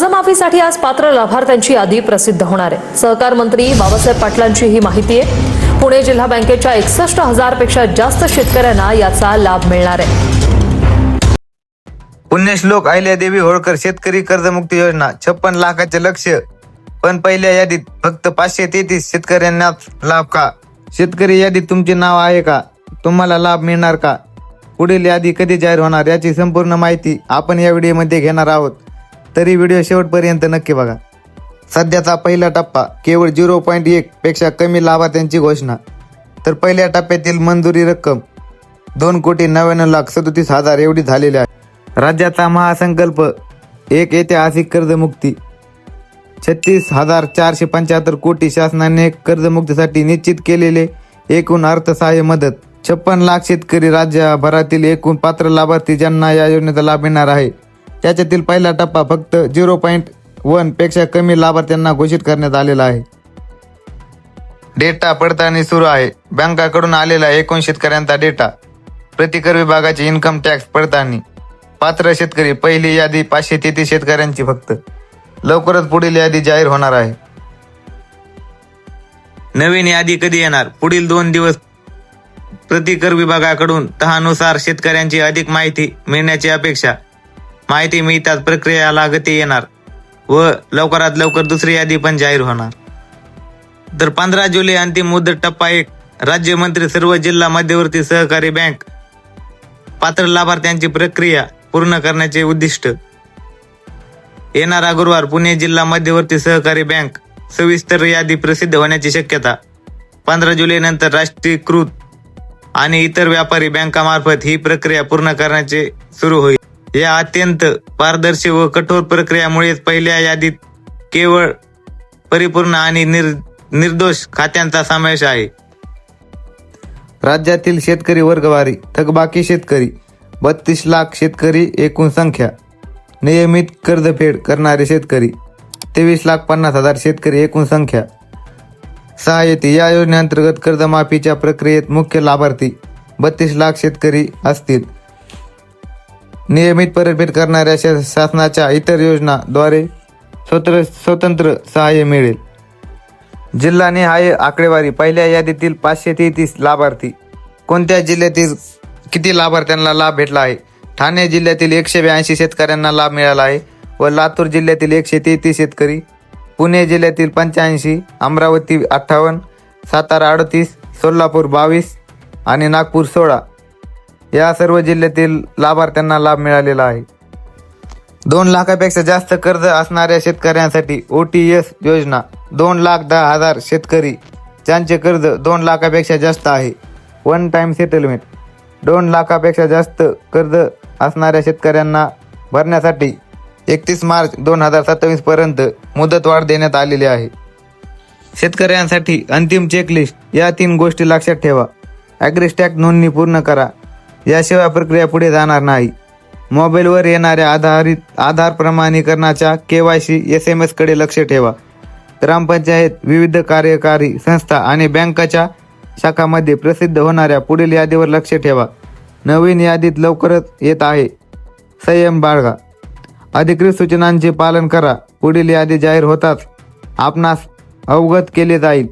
कर्जमाफीसाठी आज पात्र लाभार्थ्यांची यादी प्रसिद्ध होणार आहे। सहकार मंत्री बाबासाहेब पाटलांची ही माहिती आहे। पुणे जिल्हा बँकेच्या 61,000 पेक्षा जास्त शेतकऱ्यांना याचा लाभ मिळणार आहे। पुण्यश्लोक अहिल्यादेवी होळकर शेतकरी कर्जमुक्ती योजना 56 लाखाचे लक्ष्य, पण पहिल्या यादीत फक्त 533 शेतकऱ्यांना लाभ का? शेतकरी यादीत तुमचे नाव आहे का? तुम्हाला लाभ मिळणार का? पुढील यादी कधी जाहीर होणार याची संपूर्ण माहिती आपण या व्हिडिओमध्ये घेणार आहोत, तरी व्हिडिओ शेवटपर्यंत नक्की बघा। सध्याचा पहिला टप्पा केवळ 0.1 पेक्षा कमी लाभार्थ्यांची घोषणा। तर पहिल्या टप्प्यातील मंजुरी रक्कम 2,99,37,000 एवढी झालेली आहे। राज्याचा महासंकल्प एक ऐतिहासिक कर्जमुक्ती 36,475 कोटी शासनाने कर्जमुक्तीसाठी निश्चित केलेले एकूण अर्थसहाय्य मदत 56 लाख शेतकरी राज्यभरातील एकूण पात्र लाभार्थी ज्यांना या योजनेचा लाभ मिळणार आहे, त्याच्यातील पहिला टप्पा फक्त 0.1 पेक्षा कमी लाभार्थ्यांना घोषित करण्यात आलेला आहे। डेटा पडताळणी सुरू आहे। बँकाकडून आलेला एकूण शेतकऱ्यांचा डेटा, प्रतिकर विभागाची इन्कम टॅक्स पडताळणी, पात्र शेतकरी पहिली यादी 533 शेतकऱ्यांची फक्त। लवकरच पुढील यादी जाहीर होणार आहे। नवीन यादी कधी येणार? पुढील 2 दिवस प्रतिकर विभागाकडून तहानुसार शेतकऱ्यांची अधिक माहिती मिळण्याची अपेक्षा। माहिती मिळताच प्रक्रियेला गती येणार व लवकरात लवकर दुसरी यादी पण जाहीर होणार। तर 15 जुलै अंतिम मुदत टप्पा 1, राज्यमंत्री सर्व जिल्हा मध्यवर्ती सहकारी बँक पात्र लाभार्थ्यांची प्रक्रिया पूर्ण करण्याचे उद्दिष्ट। येणारा गुरुवार पुणे जिल्हा मध्यवर्ती सहकारी बँक सविस्तर यादी प्रसिद्ध होण्याची शक्यता। 15 जुलै नंतर राष्ट्रीयकृत आणि इतर व्यापारी बँकामार्फत ही प्रक्रिया पूर्ण करण्याचे सुरू होईल। या अत्यंत पारदर्शी व कठोर प्रक्रियामुळेच पहिल्या यादीत केवळ परिपूर्ण आणि निर्दोष खात्यांचा समावेश आहे। राज्यातील शेतकरी वर्गवारी थकबाकी शेतकरी 32 लाख शेतकरी, एकूण संख्या नियमित कर्जफेड करणारे शेतकरी 23,50,000 शेतकरी, एकूण संख्या। सहाय्यती या योजनेअंतर्गत कर्जमाफीच्या प्रक्रियेत मुख्य लाभार्थी 32 लाख शेतकरी असतील। नियमित परतफेड करणाऱ्या शासनाच्या इतर योजनाद्वारे स्वतंत्र सहाय्य मिळेल। जिल्हानिहाय आकडेवारी, पहिल्या यादीतील 533 लाभार्थी कोणत्या जिल्ह्यातील किती लाभार्थ्यांना लाभ भेटला आहे? ठाणे जिल्ह्यातील 182 शेतकऱ्यांना लाभ मिळाला आहे व लातूर जिल्ह्यातील 133 शेतकरी, पुणे जिल्ह्यातील 85, अमरावती 58, सातारा 38, सोलापूर 22 आणि नागपूर 16 या सर्व जिल्ह्यातील लाभार्थ्यांना लाभ मिळालेला आहे। 2 लाखापेक्षा जास्त कर्ज असणाऱ्या शेतकऱ्यांसाठी OTS योजना 2,10,000 शेतकरी ज्यांचे कर्ज 2 लाखापेक्षा जास्त आहे। वन टाइम सेटलमेंट 2 लाखापेक्षा जास्त कर्ज असणाऱ्या शेतकऱ्यांना भरण्यासाठी 31 मार्च 2027 पर्यंत मुदतवाढ देण्यात आलेली आहे। शेतकऱ्यांसाठी अंतिम चेकलिस्ट, या 3 गोष्टी लक्षात ठेवा। ॲग्रीस्टॅक नोंदणी पूर्ण करा, याशिवाय प्रक्रिया पुढे जाणार नाही। मोबाईलवर येणाऱ्या आधार प्रमाणीकरणाच्या KYC SMS कडे लक्ष ठेवा। ग्रामपंचायत, विविध कार्यकारी संस्था आणि बँकाच्या शाखांमध्ये प्रसिद्ध होणाऱ्या पुढील यादीवर लक्ष ठेवा। नवीन यादीत लवकरच येत आहे, संयम बाळगा। अधिकृत सूचनांचे पालन करा। पुढील यादी जाहीर होताच आपणास अवगत केले जाईल।